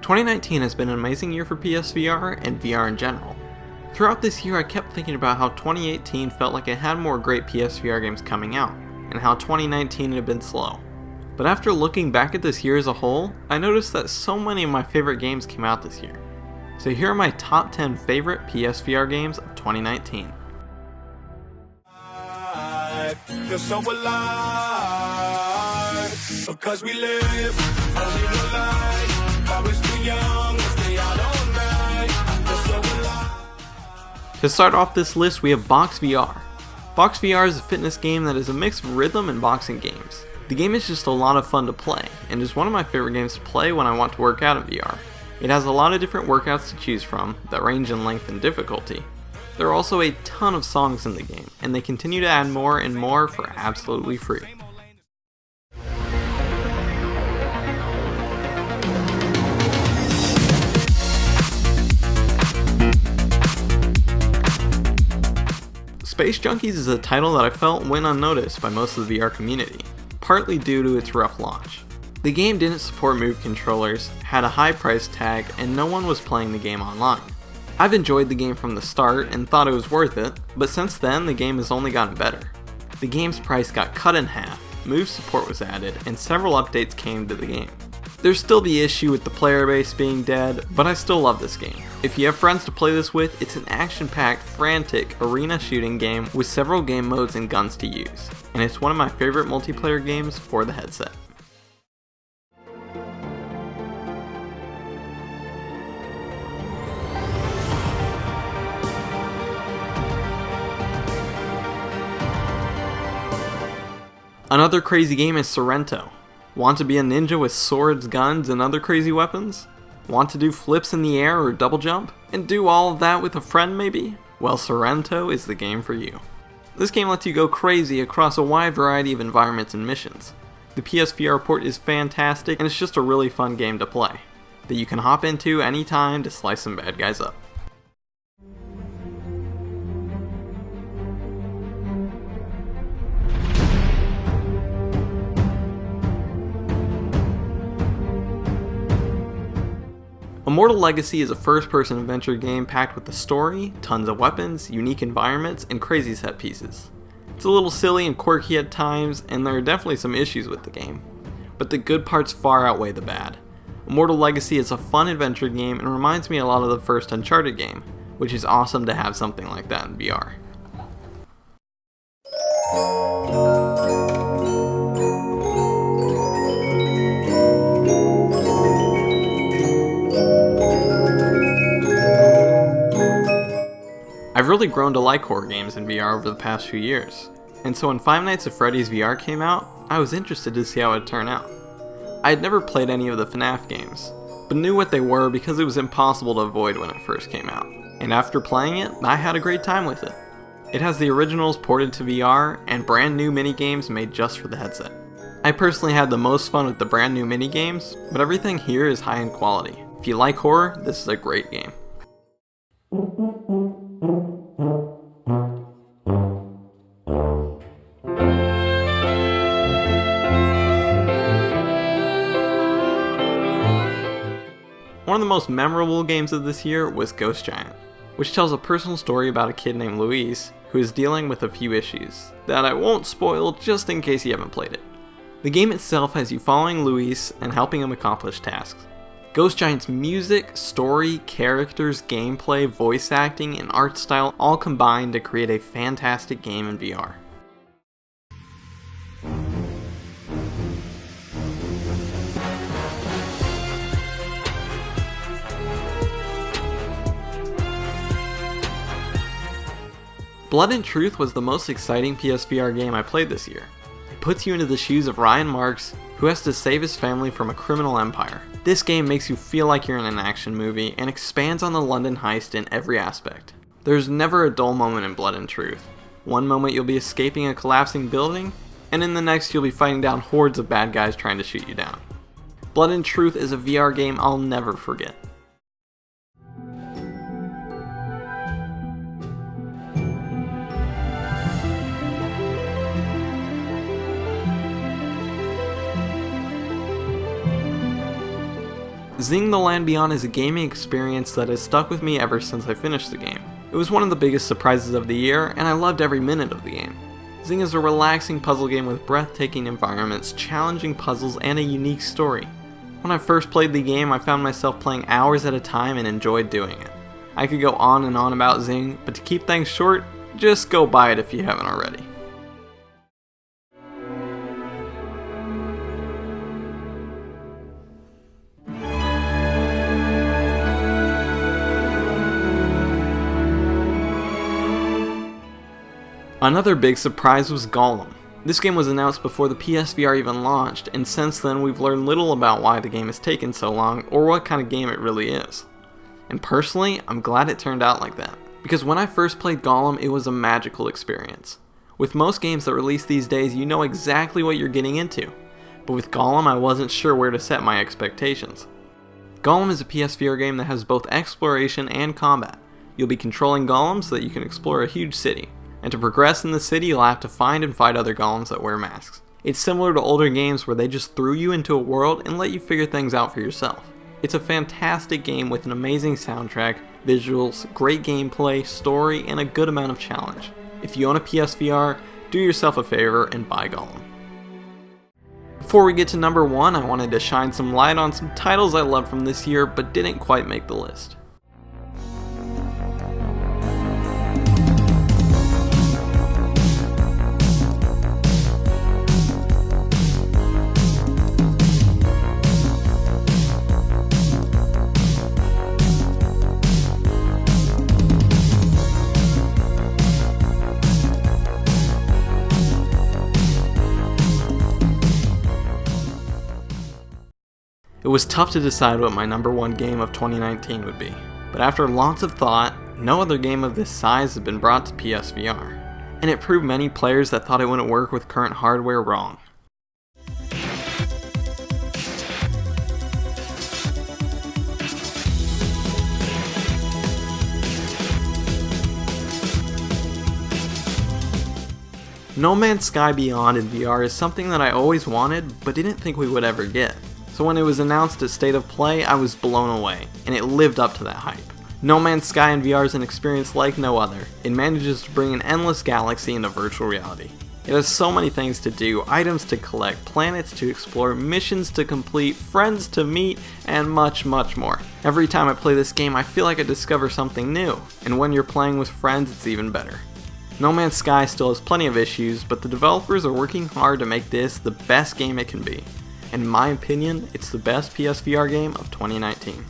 2019 has been an amazing year for PSVR and VR in general. Throughout this year I kept thinking about how 2018 felt like it had more great PSVR games coming out, and how 2019 had been slow. But after looking back at this year as a whole, I noticed that so many of my favorite games came out this year. So here are my top 10 favorite PSVR games of 2019. Feel so alive, because we live, only one life, always too young, stay out all night, feel so alive. To start off this list, we have BoxVR. BoxVR is a fitness game that is a mix of rhythm and boxing games. The game is just a lot of fun to play, and is one of my favorite games to play when I want to work out in VR. It has a lot of different workouts to choose from that range in length and difficulty. There are also a ton of songs in the game, and they continue to add more and more for absolutely free. Space Junkies is a title that I felt went unnoticed by most of the VR community, partly due to its rough launch. The game didn't support Move controllers, had a high price tag, and no one was playing the game online. I've enjoyed the game from the start and thought it was worth it, but since then the game has only gotten better. The game's price got cut in half, Move support was added, and several updates came to the game. There's still the issue with the player base being dead, but I still love this game. If you have friends to play this with, it's an action-packed, frantic, arena shooting game with several game modes and guns to use, and it's one of my favorite multiplayer games for the headset. Another crazy game is Sorento. Want to be a ninja with swords, guns, and other crazy weapons? Want to do flips in the air or double jump? And do all of that with a friend maybe? Well, Sairento is the game for you. This game lets you go crazy across a wide variety of environments and missions. The PSVR port is fantastic, and it's just a really fun game to play, that you can hop into anytime to slice some bad guys up. Immortal Legacy is a first-person adventure game packed with a story, tons of weapons, unique environments, and crazy set pieces. It's a little silly and quirky at times, and there are definitely some issues with the game, but the good parts far outweigh the bad. Immortal Legacy is a fun adventure game and reminds me a lot of the first Uncharted game, which is awesome to have something like that in VR. I've really grown to like horror games in VR over the past few years, and so when Five Nights at Freddy's VR came out, I was interested to see how it would turn out. I had never played any of the FNAF games, but knew what they were because it was impossible to avoid when it first came out, and after playing it, I had a great time with it. It has the originals ported to VR, and brand new minigames made just for the headset. I personally had the most fun with the brand new minigames, but everything here is high-end quality. If you like horror, this is a great game. One of the most memorable games of this year was Ghost Giant, which tells a personal story about a kid named Luis who is dealing with a few issues that I won't spoil just in case you haven't played it. The game itself has you following Luis and helping him accomplish tasks. Ghost Giant's music, story, characters, gameplay, voice acting, and art style all combine to create a fantastic game in VR. Blood and Truth was the most exciting PSVR game I played this year. It puts you into the shoes of Ryan Marks, who has to save his family from a criminal empire. This game makes you feel like you're in an action movie and expands on the London heist in every aspect. There's never a dull moment in Blood and Truth. One moment you'll be escaping a collapsing building, and in the next you'll be fighting down hordes of bad guys trying to shoot you down. Blood and Truth is a VR game I'll never forget. XING The Land Beyond is a gaming experience that has stuck with me ever since I finished the game. It was one of the biggest surprises of the year, and I loved every minute of the game. XING is a relaxing puzzle game with breathtaking environments, challenging puzzles, and a unique story. When I first played the game, I found myself playing hours at a time and enjoyed doing it. I could go on and on about XING, but to keep things short, just go buy it if you haven't already. Another big surprise was Golem. This game was announced before the PSVR even launched, and since then we've learned little about why the game has taken so long or what kind of game it really is. And personally, I'm glad it turned out like that, because when I first played Golem, it was a magical experience. With most games that release these days, you know exactly what you're getting into, but with Golem I wasn't sure where to set my expectations. Golem is a PSVR game that has both exploration and combat. You'll be controlling golems so that you can explore a huge city. And to progress in the city, you'll have to find and fight other golems that wear masks. It's similar to older games where they just threw you into a world and let you figure things out for yourself. It's a fantastic game with an amazing soundtrack, visuals, great gameplay, story, and a good amount of challenge. If you own a PSVR, do yourself a favor and buy Golem. Before we get to number 1, I wanted to shine some light on some titles I loved from this year but didn't quite make the list. It was tough to decide what my number 1 game of 2019 would be, but after lots of thought, no other game of this size had been brought to PSVR, and it proved many players that thought it wouldn't work with current hardware wrong. No Man's Sky Beyond in VR is something that I always wanted, but didn't think we would ever get. So when it was announced at State of Play, I was blown away, and it lived up to that hype. No Man's Sky in VR is an experience like no other. It manages to bring an endless galaxy into virtual reality. It has so many things to do, items to collect, planets to explore, missions to complete, friends to meet, and much, much more. Every time I play this game, I feel like I discover something new, and when you're playing with friends, it's even better. No Man's Sky still has plenty of issues, but the developers are working hard to make this the best game it can be. In my opinion, it's the best PSVR game of 2019.